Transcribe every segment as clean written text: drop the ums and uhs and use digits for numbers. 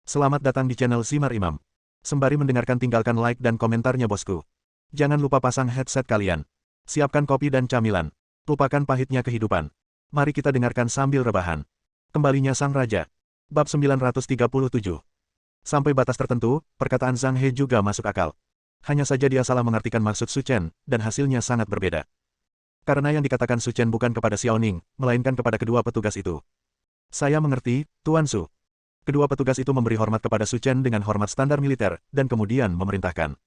Selamat datang di channel Simar Imam. Sembari mendengarkan tinggalkan like dan komentarnya bosku. Jangan lupa pasang headset kalian. Siapkan kopi dan camilan. Lupakan pahitnya kehidupan. Mari kita dengarkan sambil rebahan. Kembalinya Sang Raja. Bab 937. Sampai batas tertentu, perkataan Zhang He juga masuk akal. Hanya saja dia salah mengartikan maksud Su Chen, dan hasilnya sangat berbeda. Karena yang dikatakan Su Chen bukan kepada Xiao Ning, melainkan kepada kedua petugas itu. Saya mengerti, Tuan Su. Kedua petugas itu memberi hormat kepada Su Chen dengan hormat standar militer, dan kemudian memerintahkan.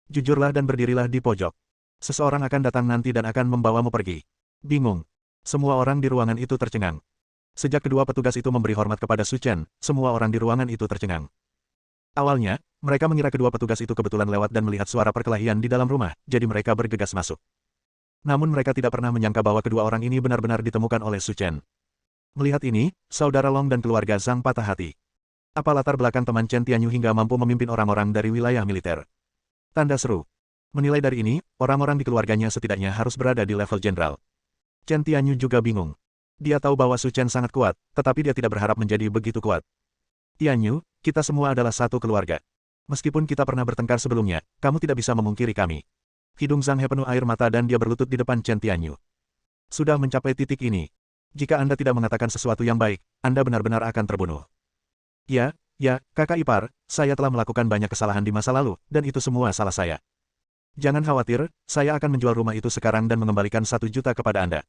Jujurlah dan berdirilah di pojok. Seseorang akan datang nanti dan akan membawamu pergi. Bingung. Semua orang di ruangan itu tercengang. Sejak kedua petugas itu memberi hormat kepada Su Chen, semua orang di ruangan itu tercengang. Awalnya, mereka mengira kedua petugas itu kebetulan lewat dan melihat suara perkelahian di dalam rumah, jadi mereka bergegas masuk. Namun mereka tidak pernah menyangka bahwa kedua orang ini benar-benar ditemukan oleh Su Chen. Melihat ini, saudara Long dan keluarga Zhang patah hati. Apa latar belakang teman Chen Tianyu hingga mampu memimpin orang-orang dari wilayah militer? Tanda seru. Menilai dari ini, orang-orang di keluarganya setidaknya harus berada di level jenderal. Chen Tianyu juga bingung. Dia tahu bahwa Su Chen sangat kuat, tetapi dia tidak berharap menjadi begitu kuat. Tianyu, kita semua adalah satu keluarga. Meskipun kita pernah bertengkar sebelumnya, kamu tidak bisa memungkiri kami. Hidung Zhang He penuh air mata dan dia berlutut di depan Chen Tianyu. Sudah mencapai titik ini. Jika Anda tidak mengatakan sesuatu yang baik, Anda benar-benar akan terbunuh. Ya, kakak ipar, saya telah melakukan banyak kesalahan di masa lalu, dan itu semua salah saya. Jangan khawatir, saya akan menjual rumah itu sekarang dan mengembalikan 1 juta kepada Anda.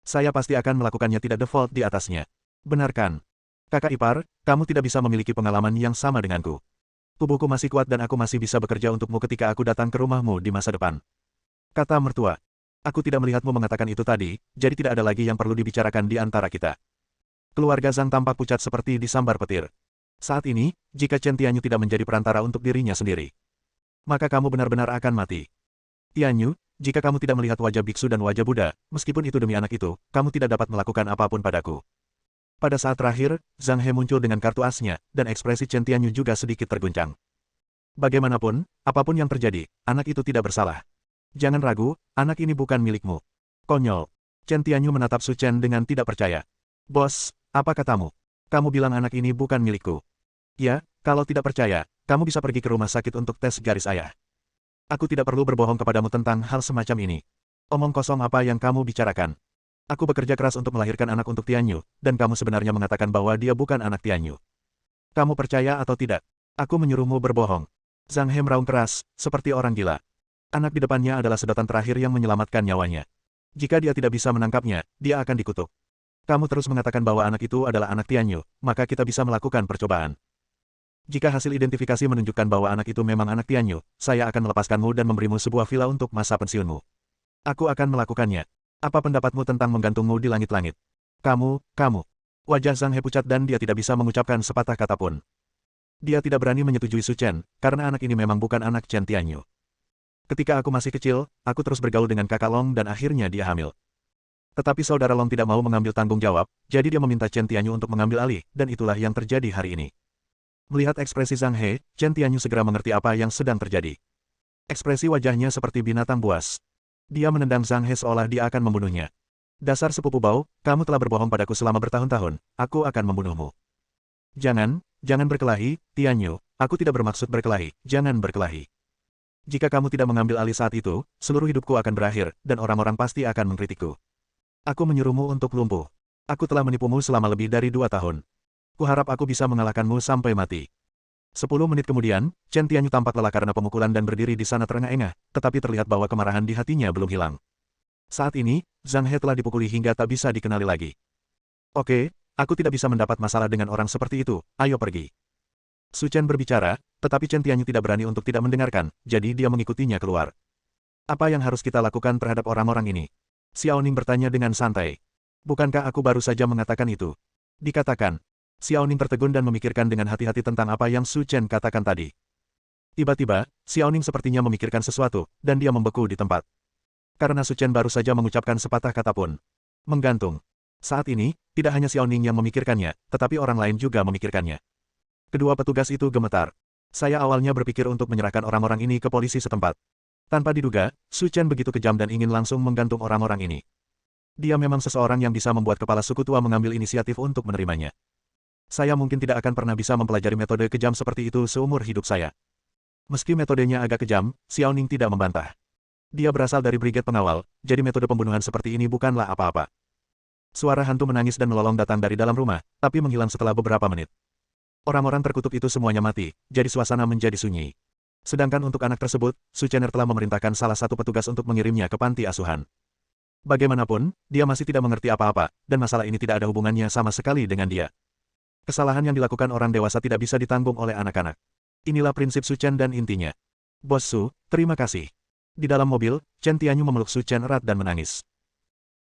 Saya pasti akan melakukannya tidak default di atasnya. Benarkan? Kakak ipar, kamu tidak bisa memiliki pengalaman yang sama denganku. Tubuhku masih kuat dan aku masih bisa bekerja untukmu ketika aku datang ke rumahmu di masa depan. Kata mertua. Aku tidak melihatmu mengatakan itu tadi, jadi tidak ada lagi yang perlu dibicarakan di antara kita. Keluarga Zhang tampak pucat seperti disambar petir. Saat ini, jika Chen Tianyu tidak menjadi perantara untuk dirinya sendiri, maka kamu benar-benar akan mati. Tianyu, jika kamu tidak melihat wajah biksu dan wajah Buddha, meskipun itu demi anak itu, kamu tidak dapat melakukan apapun padaku. Pada saat terakhir, Zhang He muncul dengan kartu asnya, dan ekspresi Chen Tianyu juga sedikit terguncang. Bagaimanapun, apapun yang terjadi, anak itu tidak bersalah. Jangan ragu, anak ini bukan milikmu. Konyol. Chen Tianyu menatap Su Chen dengan tidak percaya. Bos, apa katamu? Kamu bilang anak ini bukan milikku. Ya, kalau tidak percaya, kamu bisa pergi ke rumah sakit untuk tes garis ayah. Aku tidak perlu berbohong kepadamu tentang hal semacam ini. Omong kosong apa yang kamu bicarakan? Aku bekerja keras untuk melahirkan anak untuk Tianyu, dan kamu sebenarnya mengatakan bahwa dia bukan anak Tianyu. Kamu percaya atau tidak? Aku menyuruhmu berbohong. Zhang He meraung keras, seperti orang gila. Anak di depannya adalah sedotan terakhir yang menyelamatkan nyawanya. Jika dia tidak bisa menangkapnya, dia akan dikutuk. Kamu terus mengatakan bahwa anak itu adalah anak Tianyu, maka kita bisa melakukan percobaan. Jika hasil identifikasi menunjukkan bahwa anak itu memang anak Tianyu, saya akan melepaskanmu dan memberimu sebuah villa untuk masa pensiunmu. Aku akan melakukannya. Apa pendapatmu tentang menggantungmu di langit-langit? Kamu. Wajah Zhang He pucat dan dia tidak bisa mengucapkan sepatah kata pun. Dia tidak berani menyetujui Su Chen, karena anak ini memang bukan anak Chen Tianyu. Ketika aku masih kecil, aku terus bergaul dengan kakak Long dan akhirnya dia hamil. Tetapi saudara Long tidak mau mengambil tanggung jawab, jadi dia meminta Chen Tianyu untuk mengambil alih, dan itulah yang terjadi hari ini. Melihat ekspresi Zhang He, Chen Tianyu segera mengerti apa yang sedang terjadi. Ekspresi wajahnya seperti binatang buas. Dia menendang Zhang He seolah dia akan membunuhnya. Dasar sepupu bau, kamu telah berbohong padaku selama bertahun-tahun, aku akan membunuhmu. Jangan berkelahi, Tianyu, aku tidak bermaksud berkelahi, jangan berkelahi. Jika kamu tidak mengambil alih saat itu, seluruh hidupku akan berakhir, dan orang-orang pasti akan mengkritikku. Aku menyuruhmu untuk lumpuh. Aku telah menipumu selama lebih dari 2 tahun. Kuharap aku bisa mengalahkanmu sampai mati. 10 menit kemudian, Chen Tianyu tampak lelah karena pemukulan dan berdiri di sana terengah-engah, tetapi terlihat bahwa kemarahan di hatinya belum hilang. Saat ini, Zhang He telah dipukuli hingga tak bisa dikenali lagi. Oke, aku tidak bisa mendapat masalah dengan orang seperti itu, ayo pergi. Su Chen berbicara, tetapi Chen Tianyu tidak berani untuk tidak mendengarkan, jadi dia mengikutinya keluar. Apa yang harus kita lakukan terhadap orang-orang ini? Xiao Ning bertanya dengan santai. Bukankah aku baru saja mengatakan itu? Dikatakan. Xiao Ning tertegun dan memikirkan dengan hati-hati tentang apa yang Su Chen katakan tadi. Tiba-tiba, Xiao Ning sepertinya memikirkan sesuatu, dan dia membeku di tempat. Karena Su Chen baru saja mengucapkan sepatah kata pun. Menggantung. Saat ini, tidak hanya Xiao Ning yang memikirkannya, tetapi orang lain juga memikirkannya. Kedua petugas itu gemetar. Saya awalnya berpikir untuk menyerahkan orang-orang ini ke polisi setempat. Tanpa diduga, Su Chen begitu kejam dan ingin langsung menggantung orang-orang ini. Dia memang seseorang yang bisa membuat kepala suku tua mengambil inisiatif untuk menerimanya. Saya mungkin tidak akan pernah bisa mempelajari metode kejam seperti itu seumur hidup saya. Meski metodenya agak kejam, Xiao Ning tidak membantah. Dia berasal dari brigade pengawal, jadi metode pembunuhan seperti ini bukanlah apa-apa. Suara hantu menangis dan melolong datang dari dalam rumah, tapi menghilang setelah beberapa menit. Orang-orang terkutuk itu semuanya mati, jadi suasana menjadi sunyi. Sedangkan untuk anak tersebut, Su Chener telah memerintahkan salah satu petugas untuk mengirimnya ke panti asuhan. Bagaimanapun, dia masih tidak mengerti apa-apa, dan masalah ini tidak ada hubungannya sama sekali dengan dia. Kesalahan yang dilakukan orang dewasa tidak bisa ditanggung oleh anak-anak. Inilah prinsip Su Chen dan intinya. Bos Su, terima kasih. Di dalam mobil, Chen Tianyu memeluk Su Chen erat dan menangis.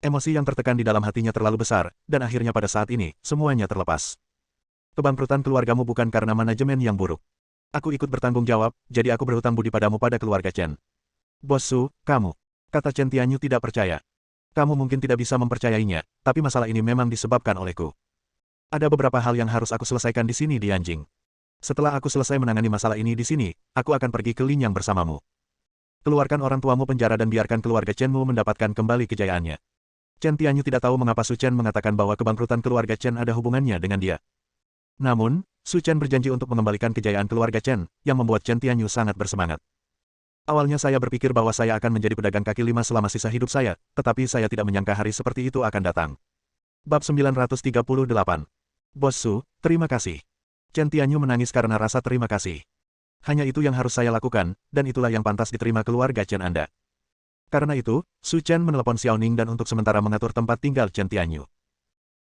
Emosi yang tertekan di dalam hatinya terlalu besar, dan akhirnya pada saat ini, semuanya terlepas. Kebangkrutan keluargamu bukan karena manajemen yang buruk. Aku ikut bertanggung jawab, jadi aku berhutang budi padamu pada keluarga Chen. Bos Su, kamu. Kata Chen Tianyu tidak percaya. Kamu mungkin tidak bisa mempercayainya, tapi masalah ini memang disebabkan olehku. Ada beberapa hal yang harus aku selesaikan di sini di Yanjing. Setelah aku selesai menangani masalah ini di sini, aku akan pergi ke Linyang bersamamu. Keluarkan orang tuamu penjara dan biarkan keluarga Chenmu mendapatkan kembali kejayaannya. Chen Tianyu tidak tahu mengapa Su Chen mengatakan bahwa kebangkrutan keluarga Chen ada hubungannya dengan dia. Namun, Su Chen berjanji untuk mengembalikan kejayaan keluarga Chen, yang membuat Chen Tianyu sangat bersemangat. Awalnya saya berpikir bahwa saya akan menjadi pedagang kaki lima selama sisa hidup saya, tetapi saya tidak menyangka hari seperti itu akan datang. Bab 938. Bos Su, terima kasih. Chen Tianyu menangis karena rasa terima kasih. Hanya itu yang harus saya lakukan, dan itulah yang pantas diterima keluarga Chen Anda. Karena itu, Su Chen menelepon Xiao Ning dan untuk sementara mengatur tempat tinggal Chen Tianyu.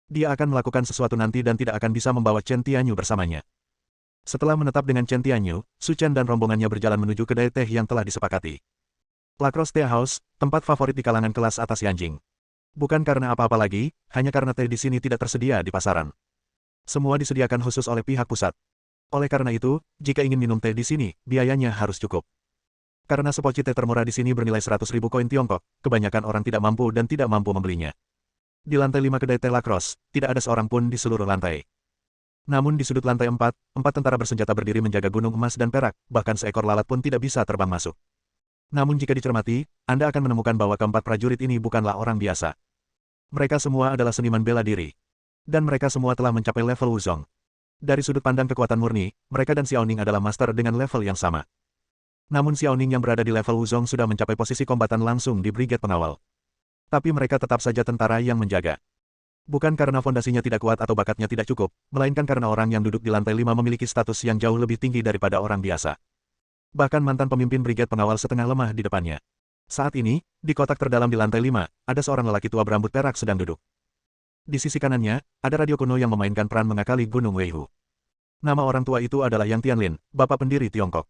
Dia akan melakukan sesuatu nanti dan tidak akan bisa membawa Chen Tianyu bersamanya. Setelah menetap dengan Chen Tianyu, Su Chen dan rombongannya berjalan menuju kedai teh yang telah disepakati. Lacrosse Tea House, tempat favorit di kalangan kelas atas Yanjing. Bukan karena apa-apa lagi, hanya karena teh di sini tidak tersedia di pasaran. Semua disediakan khusus oleh pihak pusat. Oleh karena itu, jika ingin minum teh di sini, biayanya harus cukup. Karena sepoci teh termurah di sini bernilai 100.000 koin Tiongkok, kebanyakan orang tidak mampu dan tidak mampu membelinya. Di lantai 5 kedai teh Lacrosse, tidak ada seorang pun di seluruh lantai. Namun di sudut lantai 4, 4 tentara bersenjata berdiri menjaga gunung emas dan perak, bahkan seekor lalat pun tidak bisa terbang masuk. Namun jika dicermati, Anda akan menemukan bahwa keempat prajurit ini bukanlah orang biasa. Mereka semua adalah seniman bela diri. Dan mereka semua telah mencapai level Wuzong. Dari sudut pandang kekuatan murni, mereka dan Xiao Ning adalah master dengan level yang sama. Namun Xiao Ning yang berada di level Wuzong sudah mencapai posisi kombatan langsung di brigade pengawal. Tapi mereka tetap saja tentara yang menjaga. Bukan karena fondasinya tidak kuat atau bakatnya tidak cukup, melainkan karena orang yang duduk di lantai 5 memiliki status yang jauh lebih tinggi daripada orang biasa. Bahkan mantan pemimpin brigade pengawal setengah lemah di depannya. Saat ini, di kotak terdalam di lantai 5, ada seorang lelaki tua berambut perak sedang duduk. Di sisi kanannya, ada radio kuno yang memainkan peran mengakali Gunung Weihu. Nama orang tua itu adalah Yang Tianlin, bapak pendiri Tiongkok.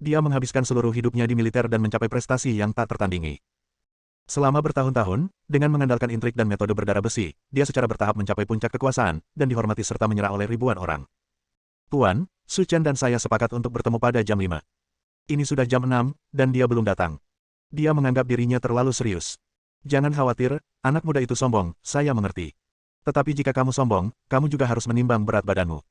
Dia menghabiskan seluruh hidupnya di militer dan mencapai prestasi yang tak tertandingi. Selama bertahun-tahun, dengan mengandalkan intrik dan metode berdarah besi, dia secara bertahap mencapai puncak kekuasaan, dan dihormati serta menyerah oleh ribuan orang. Tuan, Su Chen dan saya sepakat untuk bertemu pada jam 5. Ini sudah jam 6, dan dia belum datang. Dia menganggap dirinya terlalu serius. Jangan khawatir, anak muda itu sombong, saya mengerti. Tetapi jika kamu sombong, kamu juga harus menimbang berat badanmu.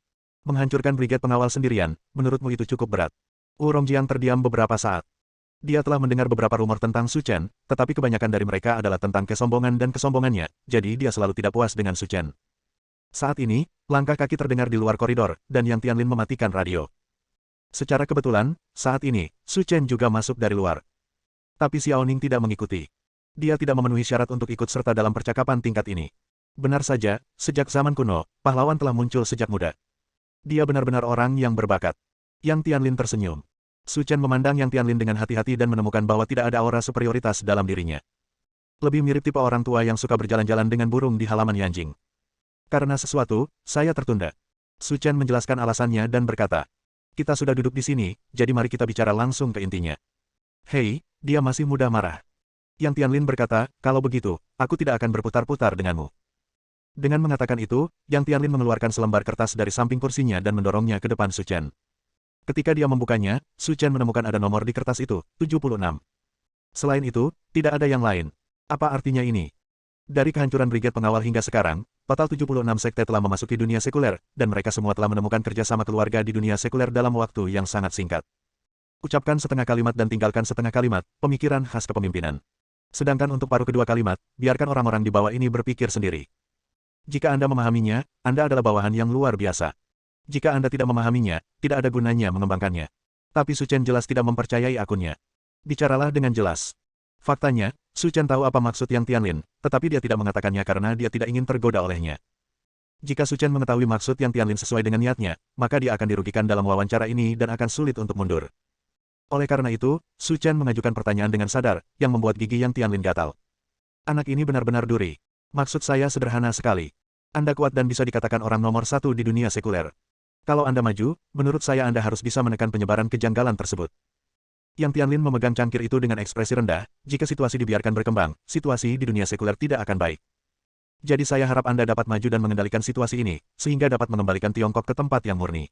Menghancurkan brigade pengawal sendirian, menurutmu itu cukup berat. Rongjiang terdiam beberapa saat. Dia telah mendengar beberapa rumor tentang Su Chen, tetapi kebanyakan dari mereka adalah tentang kesombongan dan kesombongannya, jadi dia selalu tidak puas dengan Su Chen. Saat ini, langkah kaki terdengar di luar koridor, dan Yang Tianlin mematikan radio. Secara kebetulan, saat ini, Su Chen juga masuk dari luar. Tapi Xiao Ning tidak mengikuti. Dia tidak memenuhi syarat untuk ikut serta dalam percakapan tingkat ini. Benar saja, sejak zaman kuno, pahlawan telah muncul sejak muda. Dia benar-benar orang yang berbakat. Yang Tianlin tersenyum. Su Chen memandang Yang Tianlin dengan hati-hati dan menemukan bahwa tidak ada aura superioritas dalam dirinya. Lebih mirip tipe orang tua yang suka berjalan-jalan dengan burung di halaman Yanjing. Karena sesuatu, saya tertunda. Su Chen menjelaskan alasannya dan berkata, kita sudah duduk di sini, jadi mari kita bicara langsung ke intinya. Hei, dia masih muda marah. Yang Tianlin berkata, kalau begitu, aku tidak akan berputar-putar denganmu. Dengan mengatakan itu, Yang Tianlin mengeluarkan selembar kertas dari samping kursinya dan mendorongnya ke depan Su Chen. Ketika dia membukanya, Su Chen menemukan ada nomor di kertas itu, 76. Selain itu, tidak ada yang lain. Apa artinya ini? Dari kehancuran brigade pengawal hingga sekarang, total 76 sekte telah memasuki dunia sekuler, dan mereka semua telah menemukan kerjasama keluarga di dunia sekuler dalam waktu yang sangat singkat. Ucapkan setengah kalimat dan tinggalkan setengah kalimat, pemikiran khas kepemimpinan. Sedangkan untuk paruh kedua kalimat, biarkan orang-orang di bawah ini berpikir sendiri. Jika Anda memahaminya, Anda adalah bawahan yang luar biasa. Jika Anda tidak memahaminya, tidak ada gunanya mengembangkannya. Tapi Su Chen jelas tidak mempercayai akunnya. Bicaralah dengan jelas. Faktanya, Su Chen tahu apa maksud Yang Tianlin, tetapi dia tidak mengatakannya karena dia tidak ingin tergoda olehnya. Jika Su Chen mengetahui maksud Yang Tianlin sesuai dengan niatnya, maka dia akan dirugikan dalam wawancara ini dan akan sulit untuk mundur. Oleh karena itu, Su Chen mengajukan pertanyaan dengan sadar, yang membuat gigi Yang Tianlin gatal. Anak ini benar-benar duri. Maksud saya sederhana sekali. Anda kuat dan bisa dikatakan orang nomor satu di dunia sekuler. Kalau Anda maju, menurut saya Anda harus bisa menekan penyebaran kejanggalan tersebut. Yang Tianlin memegang cangkir itu dengan ekspresi rendah, jika situasi dibiarkan berkembang, situasi di dunia sekuler tidak akan baik. Jadi saya harap Anda dapat maju dan mengendalikan situasi ini, sehingga dapat mengembalikan Tiongkok ke tempat yang murni.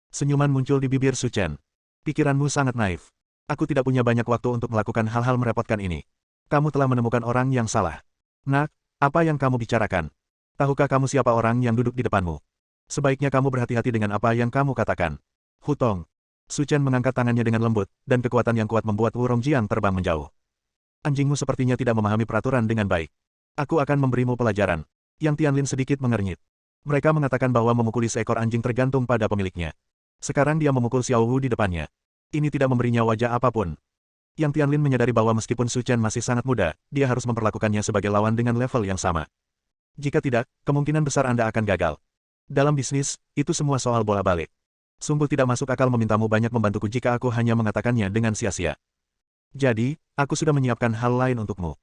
Senyuman muncul di bibir Su Chen. Pikiranmu sangat naif. Aku tidak punya banyak waktu untuk melakukan hal-hal merepotkan ini. Kamu telah menemukan orang yang salah. Nak, apa yang kamu bicarakan? Tahukah kamu siapa orang yang duduk di depanmu? Sebaiknya kamu berhati-hati dengan apa yang kamu katakan. Hutong. Su Chen mengangkat tangannya dengan lembut, dan kekuatan yang kuat membuat Wu Rongjiang terbang menjauh. Anjingmu sepertinya tidak memahami peraturan dengan baik. Aku akan memberimu pelajaran. Yang Tianlin sedikit mengernyit. Mereka mengatakan bahwa memukuli seekor anjing tergantung pada pemiliknya. Sekarang dia memukul Xiao Wu di depannya. Ini tidak memberinya wajah apapun. Yang Tianlin menyadari bahwa meskipun Su Chen masih sangat muda, dia harus memperlakukannya sebagai lawan dengan level yang sama. Jika tidak, kemungkinan besar Anda akan gagal. Dalam bisnis, itu semua soal bola balik. Sungguh tidak masuk akal memintamu banyak membantuku jika aku hanya mengatakannya dengan sia-sia. Jadi, aku sudah menyiapkan hal lain untukmu.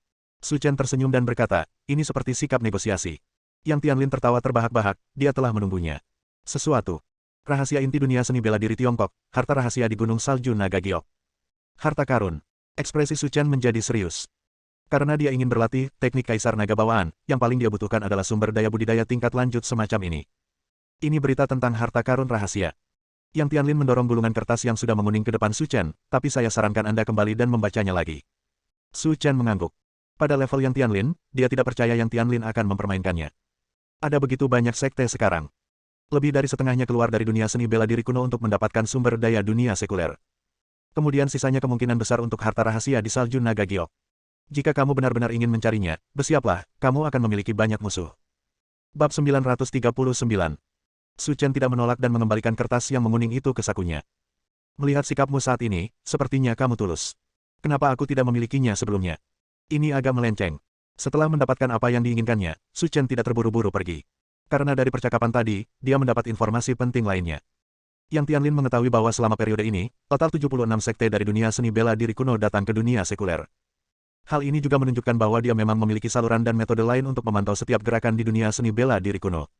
Su Chen tersenyum dan berkata, ini seperti sikap negosiasi. Yang Tianlin tertawa terbahak-bahak, dia telah menunggunya. Sesuatu. Rahasia inti dunia seni bela diri Tiongkok, harta rahasia di Gunung Salju Naga Giok. Harta karun. Ekspresi Su Chen menjadi serius. Karena dia ingin berlatih teknik kaisar naga bawaan, yang paling dia butuhkan adalah sumber daya budidaya tingkat lanjut semacam ini. Ini berita tentang harta karun rahasia. Yang Tianlin mendorong gulungan kertas yang sudah menguning ke depan Su Chen, tapi saya sarankan Anda kembali dan membacanya lagi. Su Chen mengangguk. Pada level Yang Tianlin, dia tidak percaya Yang Tianlin akan mempermainkannya. Ada begitu banyak sekte sekarang. Lebih dari setengahnya keluar dari dunia seni bela diri kuno untuk mendapatkan sumber daya dunia sekuler. Kemudian sisanya kemungkinan besar untuk harta rahasia di Salju Naga Giok. Jika kamu benar-benar ingin mencarinya, bersiaplah, kamu akan memiliki banyak musuh. Bab 939. Su Chen tidak menolak dan mengembalikan kertas yang menguning itu ke sakunya. Melihat sikapmu saat ini, sepertinya kamu tulus. Kenapa aku tidak memilikinya sebelumnya? Ini agak melenceng. Setelah mendapatkan apa yang diinginkannya, Su Chen tidak terburu-buru pergi. Karena dari percakapan tadi, dia mendapat informasi penting lainnya. Yang Tianlin mengetahui bahwa selama periode ini, total 76 sekte dari dunia seni bela diri kuno datang ke dunia sekuler. Hal ini juga menunjukkan bahwa dia memang memiliki saluran dan metode lain untuk memantau setiap gerakan di dunia seni bela diri kuno.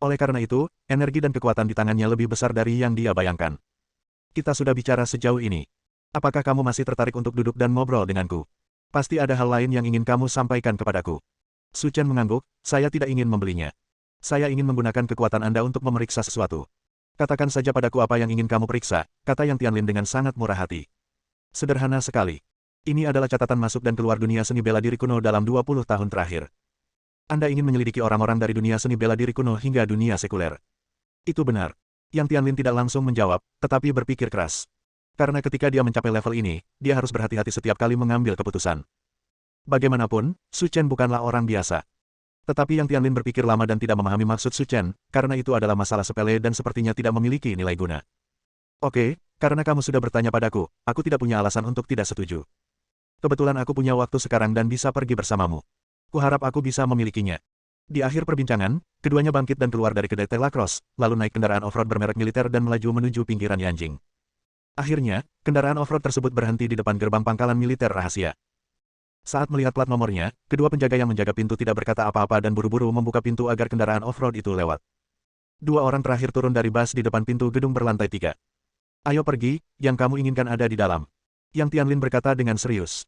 Oleh karena itu, energi dan kekuatan di tangannya lebih besar dari yang dia bayangkan. Kita sudah bicara sejauh ini. Apakah kamu masih tertarik untuk duduk dan ngobrol denganku? Pasti ada hal lain yang ingin kamu sampaikan kepadaku. Su Chen mengangguk, saya tidak ingin membelinya. Saya ingin menggunakan kekuatan Anda untuk memeriksa sesuatu. Katakan saja padaku apa yang ingin kamu periksa, kata Yang Tianlin dengan sangat murah hati. Sederhana sekali. Ini adalah catatan masuk dan keluar dunia seni bela diri kuno dalam 20 tahun terakhir. Anda ingin menyelidiki orang-orang dari dunia seni bela diri kuno hingga dunia sekuler. Itu benar. Yang Tianlin tidak langsung menjawab, tetapi berpikir keras. Karena ketika dia mencapai level ini, dia harus berhati-hati setiap kali mengambil keputusan. Bagaimanapun, Su Chen bukanlah orang biasa. Tetapi Yang Tianlin berpikir lama dan tidak memahami maksud Su Chen, karena itu adalah masalah sepele dan sepertinya tidak memiliki nilai guna. Oke, karena kamu sudah bertanya padaku, aku tidak punya alasan untuk tidak setuju. Kebetulan aku punya waktu sekarang dan bisa pergi bersamamu. Kuharap aku bisa memilikinya. Di akhir perbincangan, keduanya bangkit dan keluar dari kedai Telacross, lalu naik kendaraan off-road bermerek militer dan melaju menuju pinggiran Yanjing. Akhirnya, kendaraan off-road tersebut berhenti di depan gerbang pangkalan militer rahasia. Saat melihat plat nomornya, kedua penjaga yang menjaga pintu tidak berkata apa-apa dan buru-buru membuka pintu agar kendaraan off-road itu lewat. Dua orang terakhir turun dari bus di depan pintu gedung berlantai 3. Ayo pergi, yang kamu inginkan ada di dalam. Yang Tianlin berkata dengan serius.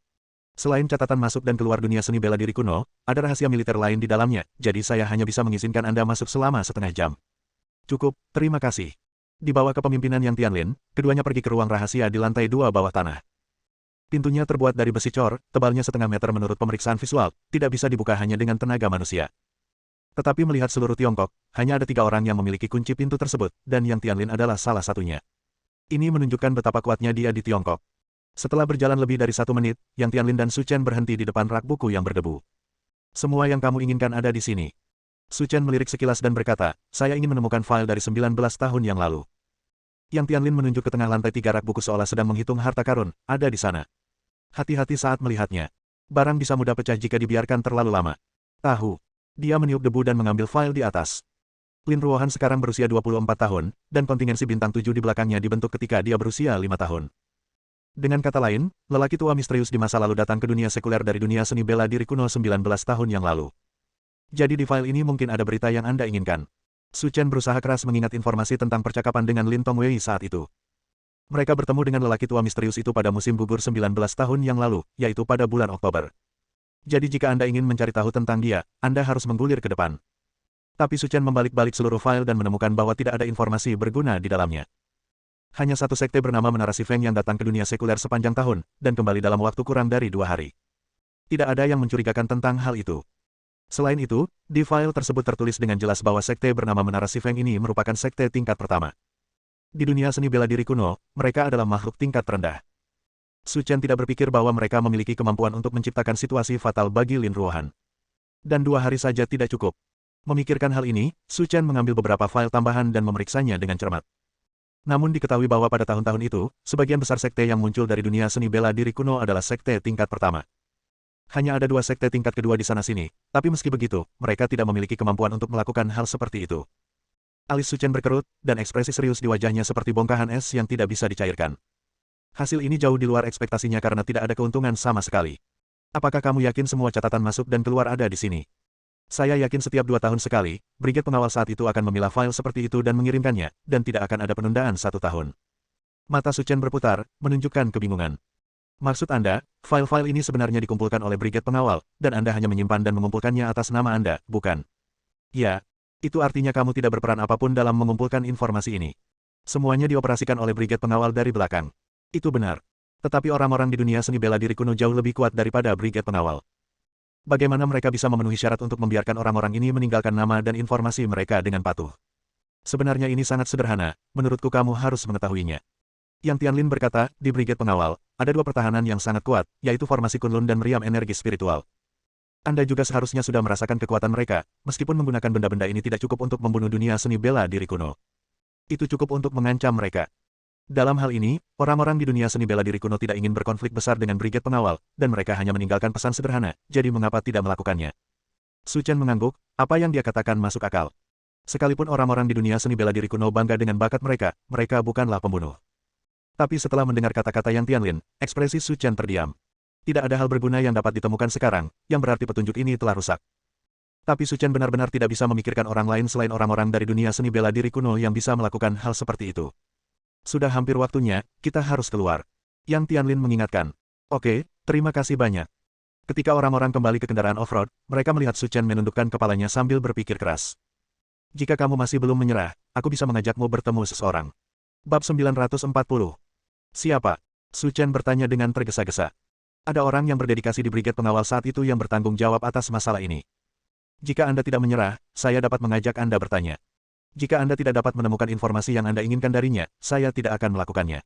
Selain catatan masuk dan keluar dunia seni bela diri kuno, ada rahasia militer lain di dalamnya, jadi saya hanya bisa mengizinkan Anda masuk selama setengah jam. Cukup, terima kasih. Di bawah kepemimpinan Yang Tianlin, keduanya pergi ke ruang rahasia di lantai 2 bawah tanah. Pintunya terbuat dari besi cor, tebalnya setengah meter menurut pemeriksaan visual, tidak bisa dibuka hanya dengan tenaga manusia. Tetapi melihat seluruh Tiongkok, hanya ada 3 orang yang memiliki kunci pintu tersebut, dan Yang Tianlin adalah salah satunya. Ini menunjukkan betapa kuatnya dia di Tiongkok. Setelah berjalan lebih dari 1 menit, Yang Tianlin dan Su Chen berhenti di depan rak buku yang berdebu. Semua yang kamu inginkan ada di sini. Su Chen melirik sekilas dan berkata, saya ingin menemukan file dari 19 tahun yang lalu. Yang Tianlin menunjuk ke tengah lantai 3 rak buku seolah sedang menghitung harta karun, ada di sana. Hati-hati saat melihatnya. Barang bisa mudah pecah jika dibiarkan terlalu lama. Tahu. Dia meniup debu dan mengambil file di atas. Lin Ruohan sekarang berusia 24 tahun, dan kontingensi bintang 7 di belakangnya dibentuk ketika dia berusia 5 tahun. Dengan kata lain, lelaki tua misterius di masa lalu datang ke dunia sekuler dari dunia seni bela diri kuno 19 tahun yang lalu. Jadi di file ini mungkin ada berita yang Anda inginkan. Su Chen berusaha keras mengingat informasi tentang percakapan dengan Lin Tongwei saat itu. Mereka bertemu dengan lelaki tua misterius itu pada musim gugur 19 tahun yang lalu, yaitu pada bulan Oktober. Jadi jika Anda ingin mencari tahu tentang dia, Anda harus menggulir ke depan. Tapi Su Chen membalik-balik seluruh file dan menemukan bahwa tidak ada informasi berguna di dalamnya. Hanya satu sekte bernama Menara Shifeng yang datang ke dunia sekuler sepanjang tahun, dan kembali dalam waktu kurang dari 2 hari. Tidak ada yang mencurigakan tentang hal itu. Selain itu, di file tersebut tertulis dengan jelas bahwa sekte bernama Menara Shifeng ini merupakan sekte tingkat pertama. Di dunia seni bela diri kuno, mereka adalah makhluk tingkat terendah. Su Chen tidak berpikir bahwa mereka memiliki kemampuan untuk menciptakan situasi fatal bagi Lin Ruohan. Dan 2 hari saja tidak cukup. Memikirkan hal ini, Su Chen mengambil beberapa file tambahan dan memeriksanya dengan cermat. Namun diketahui bahwa pada tahun-tahun itu, sebagian besar sekte yang muncul dari dunia seni bela diri kuno adalah sekte tingkat pertama. Hanya ada 2 sekte tingkat kedua di sana-sini, tapi meski begitu, mereka tidak memiliki kemampuan untuk melakukan hal seperti itu. Alis Su Chen berkerut, dan ekspresi serius di wajahnya seperti bongkahan es yang tidak bisa dicairkan. Hasil ini jauh di luar ekspektasinya karena tidak ada keuntungan sama sekali. Apakah kamu yakin semua catatan masuk dan keluar ada di sini? Saya yakin setiap 2 tahun sekali, brigade pengawal saat itu akan memilah file seperti itu dan mengirimkannya, dan tidak akan ada penundaan 1 tahun. Mata Su Chen berputar, menunjukkan kebingungan. Maksud Anda, file-file ini sebenarnya dikumpulkan oleh brigade pengawal, dan Anda hanya menyimpan dan mengumpulkannya atas nama Anda, bukan? Ya, itu artinya kamu tidak berperan apapun dalam mengumpulkan informasi ini. Semuanya dioperasikan oleh brigade pengawal dari belakang. Itu benar. Tetapi orang-orang di dunia seni bela diri kuno jauh lebih kuat daripada brigade pengawal. Bagaimana mereka bisa memenuhi syarat untuk membiarkan orang-orang ini meninggalkan nama dan informasi mereka dengan patuh? Sebenarnya ini sangat sederhana, menurutku kamu harus mengetahuinya. Yang Tianlin berkata, di brigade pengawal, ada 2 pertahanan yang sangat kuat, yaitu formasi Kunlun dan meriam energi spiritual. Anda juga seharusnya sudah merasakan kekuatan mereka, meskipun menggunakan benda-benda ini tidak cukup untuk membunuh dunia seni bela diri kuno. Itu cukup untuk mengancam mereka. Dalam hal ini, orang-orang di dunia seni bela diri kuno tidak ingin berkonflik besar dengan brigade pengawal, dan mereka hanya meninggalkan pesan sederhana, jadi mengapa tidak melakukannya? Su Chen mengangguk, apa yang dia katakan masuk akal. Sekalipun orang-orang di dunia seni bela diri kuno bangga dengan bakat mereka, mereka bukanlah pembunuh. Tapi setelah mendengar kata-kata yang Tianlin, ekspresi Su Chen terdiam. Tidak ada hal berguna yang dapat ditemukan sekarang, yang berarti petunjuk ini telah rusak. Tapi Su Chen benar-benar tidak bisa memikirkan orang lain selain orang-orang dari dunia seni bela diri kuno yang bisa melakukan hal seperti itu. Sudah hampir waktunya, kita harus keluar. Yang Tianlin mengingatkan. Oke, terima kasih banyak. Ketika orang-orang kembali ke kendaraan off-road, mereka melihat Su Chen menundukkan kepalanya sambil berpikir keras. Jika kamu masih belum menyerah, aku bisa mengajakmu bertemu seseorang. Bab 940. Siapa? Su Chen bertanya dengan tergesa-gesa. Ada orang yang berdedikasi di brigade pengawal saat itu yang bertanggung jawab atas masalah ini. Jika Anda tidak menyerah, saya dapat mengajak Anda bertanya. Jika Anda tidak dapat menemukan informasi yang Anda inginkan darinya, saya tidak akan melakukannya.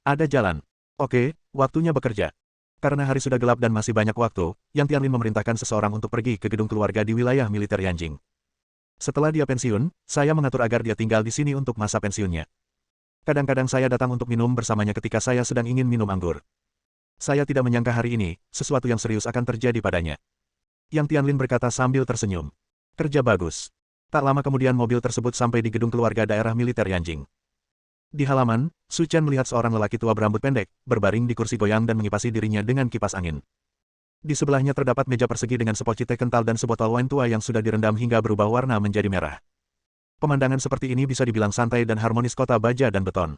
Ada jalan. Oke, waktunya bekerja. Karena hari sudah gelap dan masih banyak waktu, Yang Tianlin memerintahkan seseorang untuk pergi ke gedung keluarga di wilayah militer Yanjing. Setelah dia pensiun, saya mengatur agar dia tinggal di sini untuk masa pensiunnya. Kadang-kadang saya datang untuk minum bersamanya ketika saya sedang ingin minum anggur. Saya tidak menyangka hari ini, sesuatu yang serius akan terjadi padanya. Yang Tianlin berkata sambil tersenyum. Kerja bagus. Tak lama kemudian mobil tersebut sampai di gedung keluarga daerah militer Yanjing. Di halaman, Su Chen melihat seorang lelaki tua berambut pendek, berbaring di kursi goyang dan mengipasi dirinya dengan kipas angin. Di sebelahnya terdapat meja persegi dengan sepoci teh kental dan sebotol wine tua yang sudah direndam hingga berubah warna menjadi merah. Pemandangan seperti ini bisa dibilang santai dan harmonis kota baja dan beton.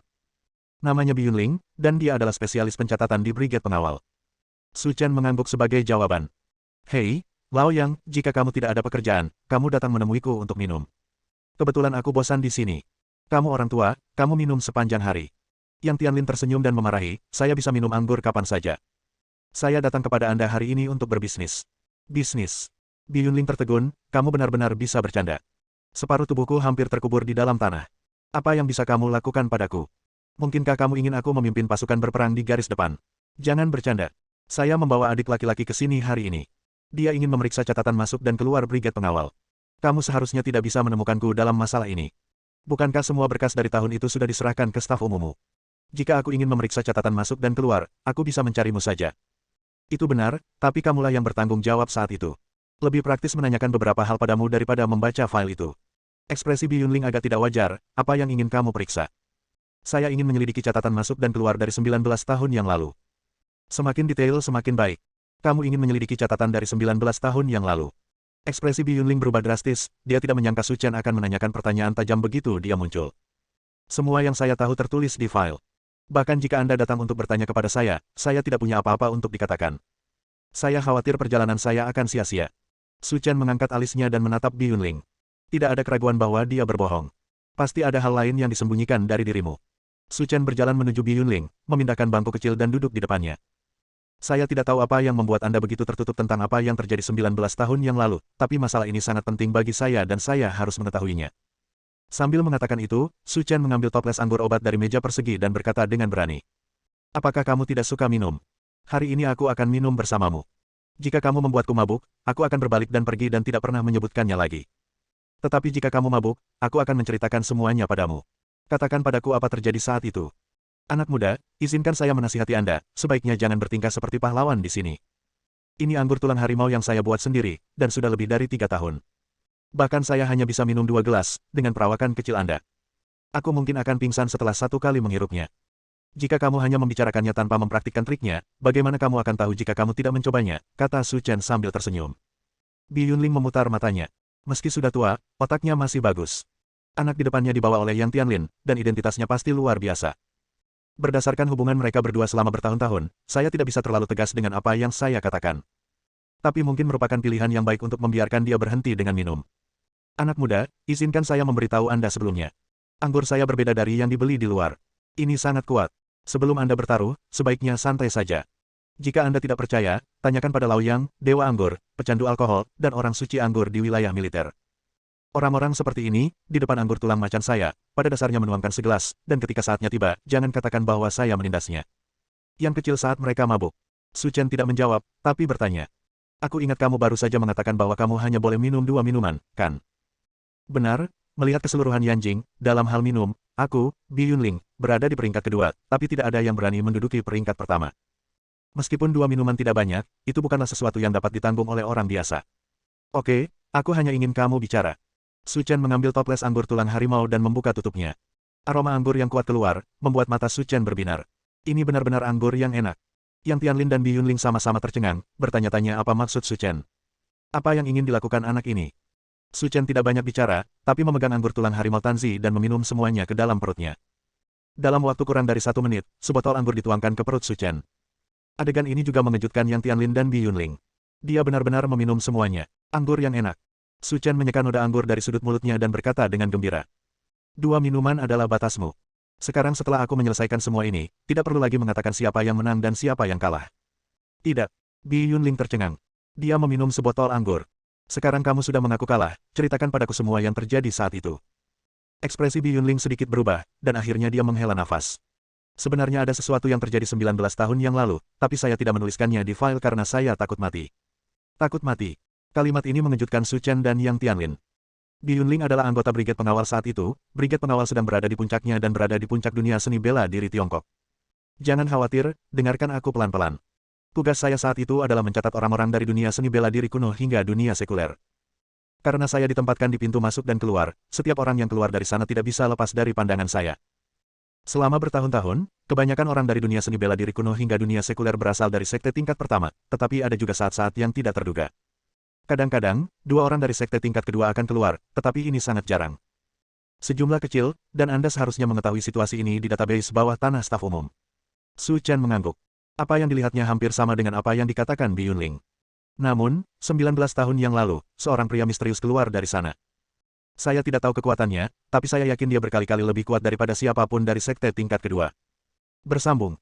Namanya Bi Yunling, dan dia adalah spesialis pencatatan di brigade pengawal. Su Chen mengangguk sebagai jawaban. Hei, Lao Yang, jika kamu tidak ada pekerjaan, kamu datang menemuiku untuk minum. Kebetulan aku bosan di sini. Kamu orang tua, kamu minum sepanjang hari. Yang Tianlin tersenyum dan memarahi, saya bisa minum anggur kapan saja. Saya datang kepada Anda hari ini untuk berbisnis. Bisnis. Bi Yunling tertegun, kamu benar-benar bisa bercanda. Separuh tubuhku hampir terkubur di dalam tanah. Apa yang bisa kamu lakukan padaku? Mungkinkah kamu ingin aku memimpin pasukan berperang di garis depan? Jangan bercanda. Saya membawa adik laki-laki ke sini hari ini. Dia ingin memeriksa catatan masuk dan keluar brigade pengawal. Kamu seharusnya tidak bisa menemukanku dalam masalah ini. Bukankah semua berkas dari tahun itu sudah diserahkan ke staf umummu? Jika aku ingin memeriksa catatan masuk dan keluar, aku bisa mencarimu saja. Itu benar, tapi kamulah yang bertanggung jawab saat itu. Lebih praktis menanyakan beberapa hal padamu daripada membaca file itu. Ekspresi Bi Yunling agak tidak wajar, apa yang ingin kamu periksa? Saya ingin menyelidiki catatan masuk dan keluar dari 19 tahun yang lalu. Semakin detail semakin baik. Kamu ingin menyelidiki catatan dari 19 tahun yang lalu. Ekspresi Bi Yunling berubah drastis, dia tidak menyangka Su Chen akan menanyakan pertanyaan tajam begitu dia muncul. Semua yang saya tahu tertulis di file. Bahkan jika Anda datang untuk bertanya kepada saya tidak punya apa-apa untuk dikatakan. Saya khawatir perjalanan saya akan sia-sia. Su Chen mengangkat alisnya dan menatap Bi Yunling. Tidak ada keraguan bahwa dia berbohong. Pasti ada hal lain yang disembunyikan dari dirimu. Su Chen berjalan menuju Bi Yunling, memindahkan bangku kecil dan duduk di depannya. Saya tidak tahu apa yang membuat Anda begitu tertutup tentang apa yang terjadi 19 tahun yang lalu, tapi masalah ini sangat penting bagi saya dan saya harus mengetahuinya. Sambil mengatakan itu, Su Chen mengambil toples anggur obat dari meja persegi dan berkata dengan berani. Apakah kamu tidak suka minum? Hari ini aku akan minum bersamamu. Jika kamu membuatku mabuk, aku akan berbalik dan pergi dan tidak pernah menyebutkannya lagi. Tetapi jika kamu mabuk, aku akan menceritakan semuanya padamu. Katakan padaku apa terjadi saat itu. Anak muda, izinkan saya menasihati Anda, sebaiknya jangan bertingkah seperti pahlawan di sini. Ini anggur tulang harimau yang saya buat sendiri, dan sudah lebih dari 3 tahun. Bahkan saya hanya bisa minum 2 gelas, dengan perawakan kecil Anda. Aku mungkin akan pingsan setelah 1 kali menghirupnya. Jika kamu hanya membicarakannya tanpa mempraktikkan triknya, bagaimana kamu akan tahu jika kamu tidak mencobanya, kata Su Chen sambil tersenyum. Bi Yunling memutar matanya. Meski sudah tua, otaknya masih bagus. Anak di depannya dibawa oleh Yang Tianlin, dan identitasnya pasti luar biasa. Berdasarkan hubungan mereka berdua selama bertahun-tahun, saya tidak bisa terlalu tegas dengan apa yang saya katakan. Tapi mungkin merupakan pilihan yang baik untuk membiarkan dia berhenti dengan minum. Anak muda, izinkan saya memberitahu Anda sebelumnya. Anggur saya berbeda dari yang dibeli di luar. Ini sangat kuat. Sebelum Anda bertaruh, sebaiknya santai saja. Jika Anda tidak percaya, tanyakan pada Laoyang, Dewa Anggur, pecandu alkohol, dan orang suci anggur di wilayah militer. Orang-orang seperti ini, di depan anggur tulang macan saya, pada dasarnya menuangkan segelas, dan ketika saatnya tiba, jangan katakan bahwa saya menindasnya. Yang kecil saat mereka mabuk. Su Chen tidak menjawab, tapi bertanya. Aku ingat kamu baru saja mengatakan bahwa kamu hanya boleh minum 2 minuman, kan? Benar, melihat keseluruhan Yanjing, dalam hal minum, aku, Bi Yunling, berada di peringkat kedua, tapi tidak ada yang berani menduduki peringkat pertama. Meskipun 2 minuman tidak banyak, itu bukanlah sesuatu yang dapat ditanggung oleh orang biasa. Oke, aku hanya ingin kamu bicara. Su Chen mengambil toples anggur tulang harimau dan membuka tutupnya. Aroma anggur yang kuat keluar, membuat mata Su Chen berbinar. Ini benar-benar anggur yang enak. Yang Tianlin dan Bi Yunling sama-sama tercengang, bertanya-tanya apa maksud Su Chen. Apa yang ingin dilakukan anak ini? Su Chen tidak banyak bicara, tapi memegang anggur tulang harimau Tanzi dan meminum semuanya ke dalam perutnya. Dalam waktu kurang dari 1 menit, sebotol anggur dituangkan ke perut Su Chen. Adegan ini juga mengejutkan Yang Tianlin dan Bi Yunling. Dia benar-benar meminum semuanya. Anggur yang enak. Su Chen menyeka noda anggur dari sudut mulutnya dan berkata dengan gembira. 2 minuman adalah batasmu. Sekarang setelah aku menyelesaikan semua ini, tidak perlu lagi mengatakan siapa yang menang dan siapa yang kalah. Tidak. Bi Yunling tercengang. Dia meminum sebotol anggur. Sekarang kamu sudah mengaku kalah, ceritakan padaku semua yang terjadi saat itu. Ekspresi Bi Yunling sedikit berubah, dan akhirnya dia menghela nafas. Sebenarnya ada sesuatu yang terjadi 19 tahun yang lalu, tapi saya tidak menuliskannya di file karena saya takut mati. Takut mati. Kalimat ini mengejutkan Su Chen dan Yang Tianlin. Bi Yunling adalah anggota Brigade Pengawal saat itu, Brigade Pengawal sedang berada di puncaknya dan berada di puncak dunia seni bela diri Tiongkok. Jangan khawatir, dengarkan aku pelan-pelan. Tugas saya saat itu adalah mencatat orang-orang dari dunia seni bela diri kuno hingga dunia sekuler. Karena saya ditempatkan di pintu masuk dan keluar, setiap orang yang keluar dari sana tidak bisa lepas dari pandangan saya. Selama bertahun-tahun, kebanyakan orang dari dunia seni bela diri kuno hingga dunia sekuler berasal dari sekte tingkat pertama, tetapi ada juga saat-saat yang tidak terduga. Kadang-kadang, 2 orang dari sekte tingkat kedua akan keluar, tetapi ini sangat jarang. Sejumlah kecil, dan Anda seharusnya mengetahui situasi ini di database bawah tanah staf umum. Su Chen mengangguk. Apa yang dilihatnya hampir sama dengan apa yang dikatakan Bi Yunling. Namun, 19 tahun yang lalu, seorang pria misterius keluar dari sana. Saya tidak tahu kekuatannya, tapi saya yakin dia berkali-kali lebih kuat daripada siapapun dari sekte tingkat kedua. Bersambung.